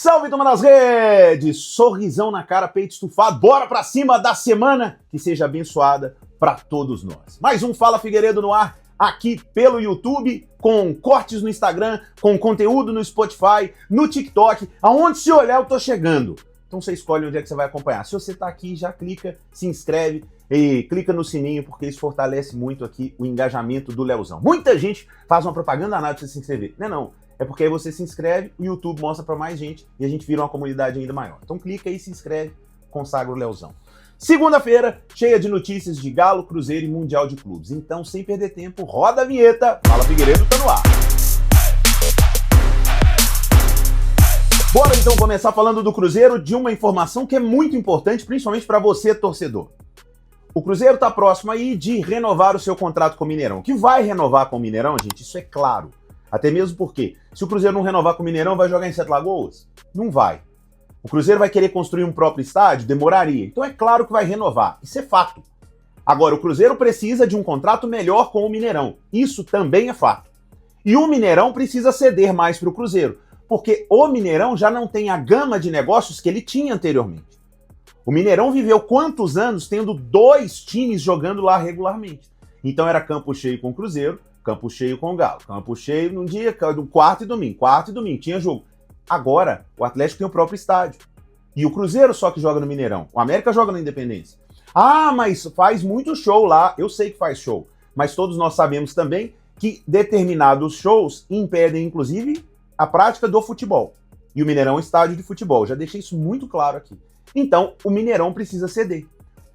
Salve, turma das redes! Sorrisão na cara, peito estufado, bora pra cima da semana que seja abençoada pra todos nós. Mais um Fala Figueiredo no ar, aqui pelo YouTube, com cortes no Instagram, com conteúdo no Spotify, no TikTok, aonde se olhar eu tô chegando. Então você escolhe onde é que você vai acompanhar. Se você tá aqui, já clica, se inscreve e clica no sininho, porque isso fortalece muito aqui o engajamento do Leozão. Muita gente faz uma propaganda danada pra você se inscrever. Não. É porque aí você se inscreve, o YouTube mostra pra mais gente e a gente vira uma comunidade ainda maior. Então clica aí, se inscreve, consagra o Leozão. Segunda-feira, cheia de notícias de Galo, Cruzeiro e Mundial de Clubes. Então, sem perder tempo, roda a vinheta. Fala Figueiredo, tá no ar. Bora então começar falando do Cruzeiro, de uma informação que é muito importante, principalmente para você, torcedor. O Cruzeiro tá próximo aí de renovar o seu contrato com o Mineirão. Que vai renovar com o Mineirão, gente, isso é claro. Até mesmo porque, se o Cruzeiro não renovar com o Mineirão, vai jogar em Sete Lagoas? Não vai. O Cruzeiro vai querer construir um próprio estádio? Demoraria. Então é claro que vai renovar. Isso é fato. Agora, o Cruzeiro precisa de um contrato melhor com o Mineirão. Isso também é fato. E o Mineirão precisa ceder mais para o Cruzeiro, porque o Mineirão já não tem a gama de negócios que ele tinha anteriormente. O Mineirão viveu quantos anos tendo dois times jogando lá regularmente? Então era campo cheio com o Cruzeiro, campo cheio com o Galo, campo cheio num dia, quarta e domingo, tinha jogo. Agora, o Atlético tem o próprio estádio. E o Cruzeiro só que joga no Mineirão. O América joga na Independência. Ah, mas faz muito show lá. Eu sei que faz show. Mas todos nós sabemos também que determinados shows impedem, inclusive, a prática do futebol. E o Mineirão é um estádio de futebol. Já deixei isso muito claro aqui. Então, o Mineirão precisa ceder.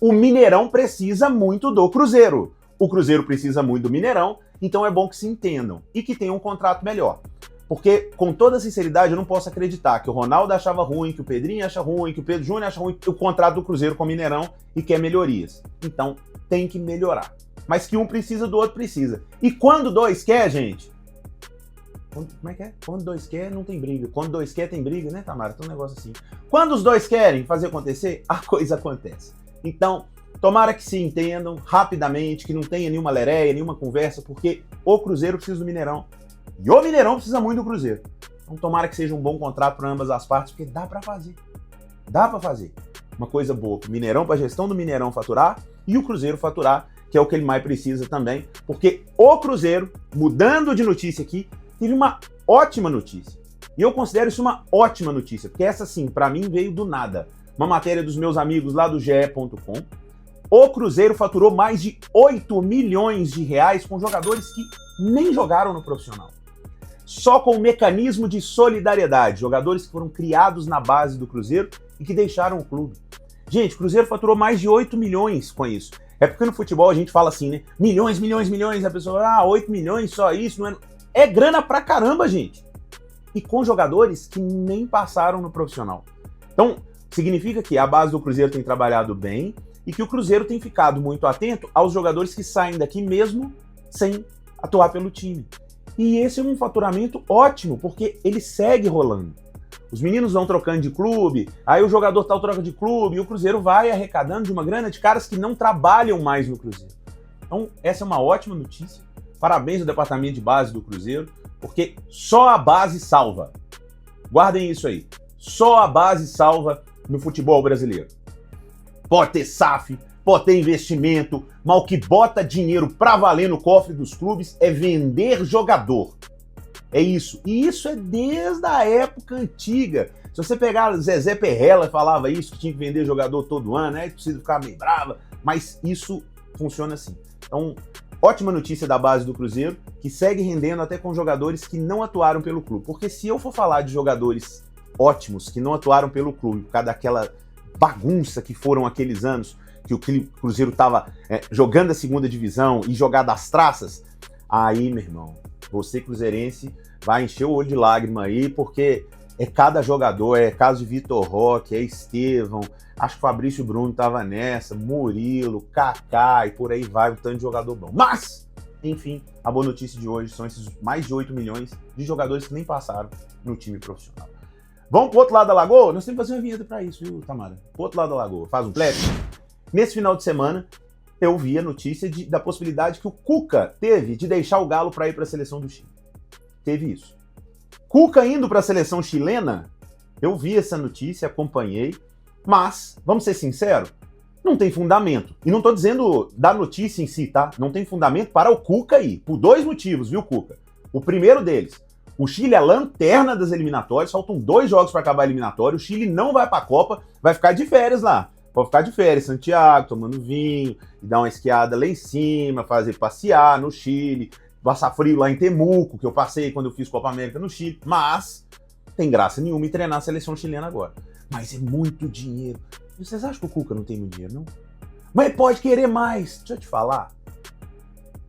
O Mineirão precisa muito do Cruzeiro. O Cruzeiro precisa muito do Mineirão. Então é bom que se entendam e que tenham um contrato melhor. Porque, com toda sinceridade, eu não posso acreditar que o Ronaldo achava ruim, que o Pedrinho acha ruim, que o Pedro Júnior acha ruim o contrato do Cruzeiro com o Mineirão e quer melhorias. Então, tem que melhorar. Mas que um precisa, do outro precisa. E quando dois quer, gente? Como é que é? Quando dois quer, não tem briga. Quando dois quer, tem briga, né, Tamara? Tem um negócio assim. Quando os dois querem fazer acontecer, a coisa acontece. Então, tomara que se entendam rapidamente, que não tenha nenhuma lereia, nenhuma conversa, porque o Cruzeiro precisa do Mineirão. E o Mineirão precisa muito do Cruzeiro. Então tomara que seja um bom contrato para ambas as partes, porque dá para fazer. Dá para fazer. Uma coisa boa pro Mineirão, para a gestão do Mineirão faturar e o Cruzeiro faturar, que é o que ele mais precisa também, porque o Cruzeiro, mudando de notícia aqui, teve uma ótima notícia. E eu considero isso uma ótima notícia, porque essa sim, para mim veio do nada. Uma matéria dos meus amigos lá do ge.com. O Cruzeiro faturou mais de 8 milhões de reais com jogadores que nem jogaram no profissional. Só com o mecanismo de solidariedade, jogadores que foram criados na base do Cruzeiro e que deixaram o clube. Gente, o Cruzeiro faturou mais de 8 milhões com isso. É porque no futebol a gente fala assim, né? Milhões, a pessoa, 8 milhões, só isso, não é... É grana pra caramba, gente. E com jogadores que nem passaram no profissional. Então, significa que a base do Cruzeiro tem trabalhado bem e que o Cruzeiro tem ficado muito atento aos jogadores que saem daqui mesmo sem atuar pelo time. E esse é um faturamento ótimo, porque ele segue rolando. Os meninos vão trocando de clube, aí o jogador tal troca de clube, e o Cruzeiro vai arrecadando de uma grana de caras que não trabalham mais no Cruzeiro. Então, essa é uma ótima notícia. Parabéns ao departamento de base do Cruzeiro, porque só a base salva. Guardem isso aí. Só a base salva no futebol brasileiro. Pode ter SAF, pode ter investimento, mas o que bota dinheiro pra valer no cofre dos clubes é vender jogador. É isso. E isso é desde a época antiga. Se você pegar Zezé Perrella falava isso, que tinha que vender jogador todo ano, né? Precisa ficar meio brava, mas isso funciona assim. Então, ótima notícia da base do Cruzeiro, que segue rendendo até com jogadores que não atuaram pelo clube. Porque se eu for falar de jogadores ótimos que não atuaram pelo clube, por causa daquela bagunça que foram aqueles anos, que o Cruzeiro estava jogando a segunda divisão e jogado as traças, aí, meu irmão, você cruzeirense vai encher o olho de lágrima aí, porque é cada jogador, é caso de Vitor Roque, é Estevão, acho que o Fabrício Bruno estava nessa, Murilo, Kaká e por aí vai, um tanto de jogador bom. Mas, enfim, a boa notícia de hoje são esses mais de 8 milhões de jogadores que nem passaram no time profissional. Vamos pro outro lado da lagoa? Nós temos que fazer uma vinheta pra isso, viu, Tamara? Pro outro lado da lagoa, faz um plebe. Nesse final de semana, eu vi a notícia da possibilidade que o Cuca teve de deixar o Galo para ir para a seleção do Chile. Teve isso. Cuca indo para a seleção chilena Eu vi essa notícia, acompanhei, mas, vamos ser sinceros, não tem fundamento. E não tô dizendo da notícia em si, tá? Não tem fundamento para o Cuca ir, por 2 motivos, viu, Cuca? O primeiro deles, o Chile é a lanterna das eliminatórias, faltam 2 jogos para acabar a eliminatória, o Chile não vai para a Copa, vai ficar de férias lá. Pode ficar de férias, Santiago, tomando vinho, e dar uma esquiada lá em cima, fazer passear no Chile, passar frio lá em Temuco, que eu passei quando eu fiz Copa América no Chile, mas tem graça nenhuma em treinar a seleção chilena agora. Mas é muito dinheiro. E vocês acham que o Cuca não tem muito dinheiro, não? Mas pode querer mais. Deixa eu te falar.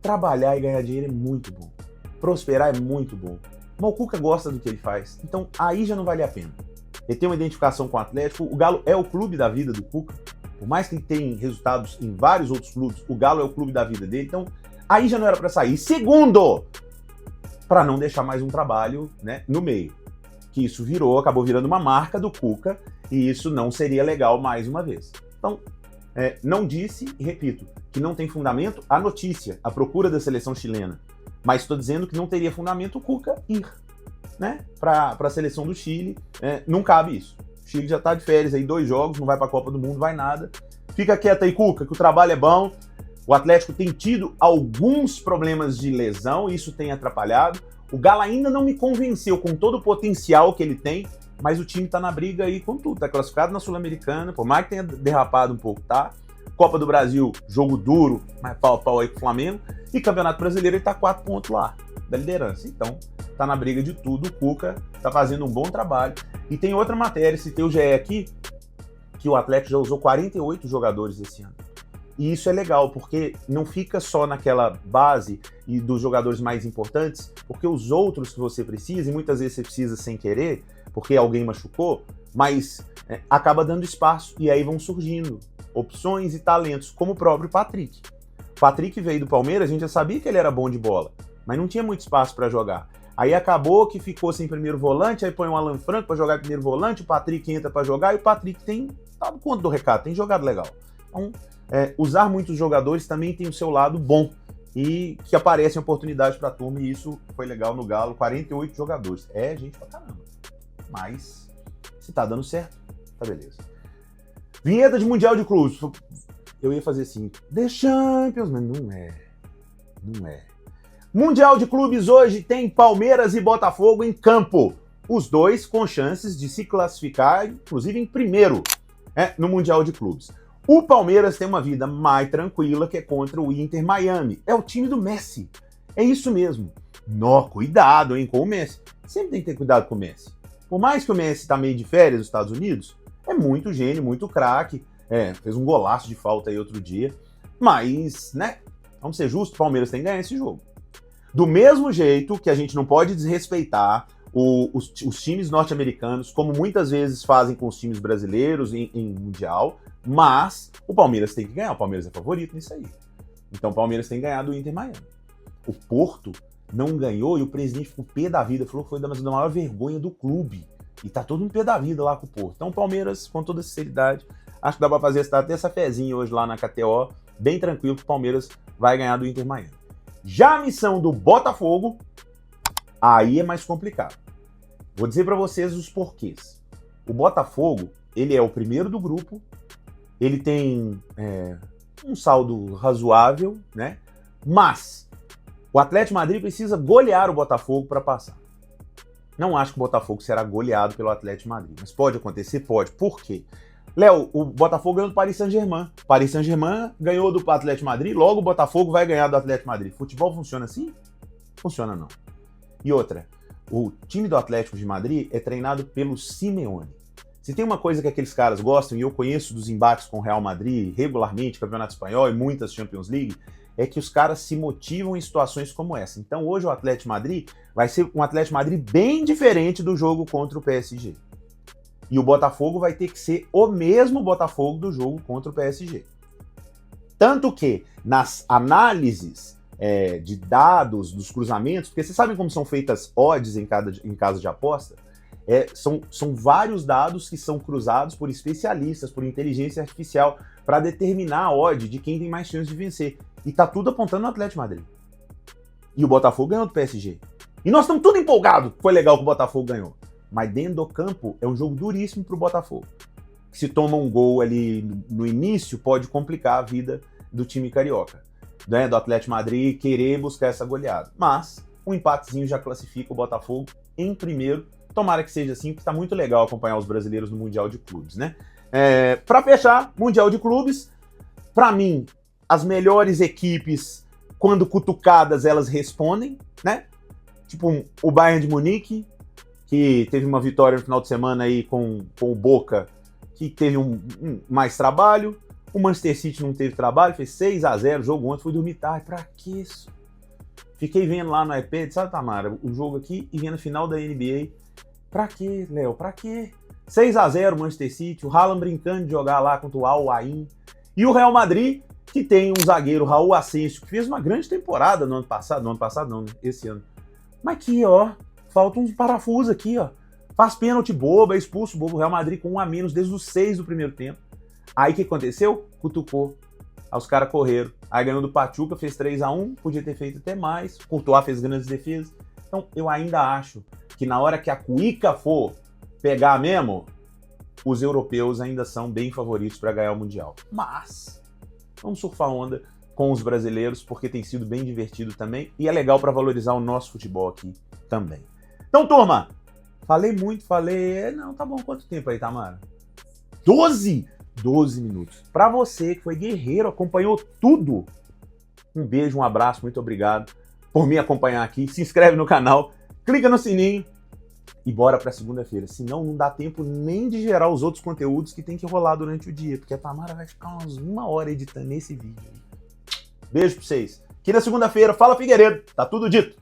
Trabalhar e ganhar dinheiro é muito bom. Prosperar é muito bom. Mas o Cuca gosta do que ele faz. Então aí já não vale a pena. Ele tem uma identificação com o Atlético. O Galo é o clube da vida do Cuca. Por mais que ele tenha resultados em vários outros clubes, o Galo é o clube da vida dele. Então aí já não era para sair. Segundo, para não deixar mais um trabalho, né, no meio. Que isso acabou virando uma marca do Cuca, e isso não seria legal mais uma vez. Então, não disse, e repito, que não tem fundamento a notícia, a procura da seleção chilena, mas estou dizendo que não teria fundamento o Cuca ir, né, para a seleção do Chile, não cabe isso. O Chile já está de férias aí, 2 jogos, não vai para a Copa do Mundo, vai nada. Fica quieto aí, Cuca, que o trabalho é bom. O Atlético tem tido alguns problemas de lesão, e isso tem atrapalhado. O Galo ainda não me convenceu com todo o potencial que ele tem, mas o time tá na briga aí com tudo. Tá classificado na Sul-Americana, por mais que tenha derrapado um pouco, tá? Copa do Brasil, jogo duro, mas pau a pau aí com o Flamengo. E Campeonato Brasileiro, ele tá 4 pontos lá, da liderança. Então, tá na briga de tudo. O Cuca tá fazendo um bom trabalho. E tem outra matéria, citei o GE aqui, que o Atlético já usou 48 jogadores esse ano. E isso é legal, porque não fica só naquela base e dos jogadores mais importantes, porque os outros que você precisa, e muitas vezes você precisa sem querer, porque alguém machucou, mas acaba dando espaço, e aí vão surgindo opções e talentos, como o próprio Patrick. O Patrick veio do Palmeiras, a gente já sabia que ele era bom de bola, mas não tinha muito espaço para jogar. Aí acabou que ficou sem primeiro volante, aí põe o Alan Franco para jogar primeiro volante, o Patrick entra para jogar, e o Patrick tem dado conta do recado, tem jogado legal. Então, usar muitos jogadores também tem o seu lado bom, e que aparecem oportunidades para a turma, e isso foi legal no Galo, 48 jogadores. É gente pra caramba. Mas, se tá dando certo, tá beleza. Vinheta de Mundial de Clubes. Eu ia fazer assim, The Champions, mas não é. Não é. Mundial de Clubes hoje tem Palmeiras e Botafogo em campo. Os dois com chances de se classificar, inclusive em primeiro, no Mundial de Clubes. O Palmeiras tem uma vida mais tranquila, que é contra o Inter Miami. É o time do Messi. É isso mesmo. Cuidado, hein, com o Messi. Sempre tem que ter cuidado com o Messi. Por mais que o Messi tá meio de férias nos Estados Unidos, é muito gênio, muito craque. Fez um golaço de falta aí outro dia. Mas, né, vamos ser justos, o Palmeiras tem que ganhar esse jogo. Do mesmo jeito que a gente não pode desrespeitar os times norte-americanos, como muitas vezes fazem com os times brasileiros em Mundial, mas o Palmeiras tem que ganhar, o Palmeiras é favorito nisso aí. Então o Palmeiras tem que ganhar do Inter Miami. O Porto não ganhou e o presidente ficou pé da vida, falou que foi da maior vergonha do clube. E tá todo um pé da vida lá com o Porto. Então o Palmeiras, com toda sinceridade, acho que dá pra fazer até essa fezinha hoje lá na KTO, bem tranquilo que o Palmeiras vai ganhar do Inter Miami. Já a missão do Botafogo, aí é mais complicado. Vou dizer pra vocês os porquês. O Botafogo, ele é o primeiro do grupo, ele tem um saldo razoável, né? Mas o Atlético Madrid precisa golear o Botafogo para passar. Não acho que o Botafogo será goleado pelo Atlético Madrid, mas pode acontecer? Pode. Por quê? Léo, o Botafogo ganhou do Paris Saint-Germain. Paris Saint-Germain ganhou do Atlético Madrid, logo o Botafogo vai ganhar do Atlético Madrid. Futebol funciona assim? Funciona não. E outra, o time do Atlético de Madrid é treinado pelo Simeone. Se tem uma coisa que aqueles caras gostam, e eu conheço dos embates com o Real Madrid regularmente, Campeonato Espanhol e muitas Champions League, é que os caras se motivam em situações como essa. Então hoje o Atlético Madrid vai ser um Atlético Madrid bem diferente do jogo contra o PSG. E o Botafogo vai ter que ser o mesmo Botafogo do jogo contra o PSG. Tanto que nas análises de dados, dos cruzamentos, porque vocês sabem como são feitas odds em casa de aposta? São vários dados que são cruzados por especialistas, por inteligência artificial, para determinar a odd de quem tem mais chance de vencer. E tá tudo apontando no Atlético Madrid. E o Botafogo ganhou do PSG. E nós estamos tudo empolgados. Foi legal que o Botafogo ganhou. Mas dentro do campo é um jogo duríssimo pro Botafogo. Se toma um gol ali no início, pode complicar a vida do time carioca, né? Do Atlético Madrid querer buscar essa goleada. Mas um empatezinho já classifica o Botafogo em primeiro. Tomara que seja assim, porque está muito legal acompanhar os brasileiros no Mundial de Clubes, né? Para fechar, Mundial de Clubes, para mim, as melhores equipes, quando cutucadas, elas respondem, né? Tipo o Bayern de Munique, que teve uma vitória no final de semana aí com o Boca, que teve mais trabalho. O Manchester City não teve trabalho, fez 6-0, jogo ontem, fui dormir tarde. Pra que isso? Fiquei vendo lá no iPad, sabe, Tamara, o jogo aqui e vendo a final da NBA. Pra quê, Léo? Pra quê? 6-0 Manchester City, o Haaland brincando de jogar lá contra o Al Ain. E o Real Madrid, que tem um zagueiro, Raul Asensio, que fez uma grande temporada no ano passado não, esse ano. Mas aqui, ó, falta uns parafusos aqui, ó. Faz pênalti bobo, é expulso bobo. O Real Madrid com 1 a menos desde os 6 do primeiro tempo. Aí o que aconteceu? Cutucou. Aí os caras correram. Aí ganhou do Pachuca, fez 3-1, podia ter feito até mais. Courtois fez grandes defesas. Então eu ainda acho que na hora que a cuíca for pegar mesmo, os europeus ainda são bem favoritos para ganhar o Mundial. Mas vamos surfar onda com os brasileiros, porque tem sido bem divertido também. E é legal para valorizar o nosso futebol aqui também. Então, turma, falei muito, Não, tá bom. Quanto tempo aí, Tamara? 12 minutos. Para você que foi guerreiro, acompanhou tudo. Um beijo, um abraço, muito obrigado por me acompanhar aqui. Se inscreve no canal, clica no sininho e bora pra segunda-feira. Senão não dá tempo nem de gerar os outros conteúdos que tem que rolar durante o dia, porque a Tamara vai ficar umas 1 hora editando esse vídeo. Beijo pra vocês. Aqui na segunda-feira, fala Figueiredo, tá tudo dito.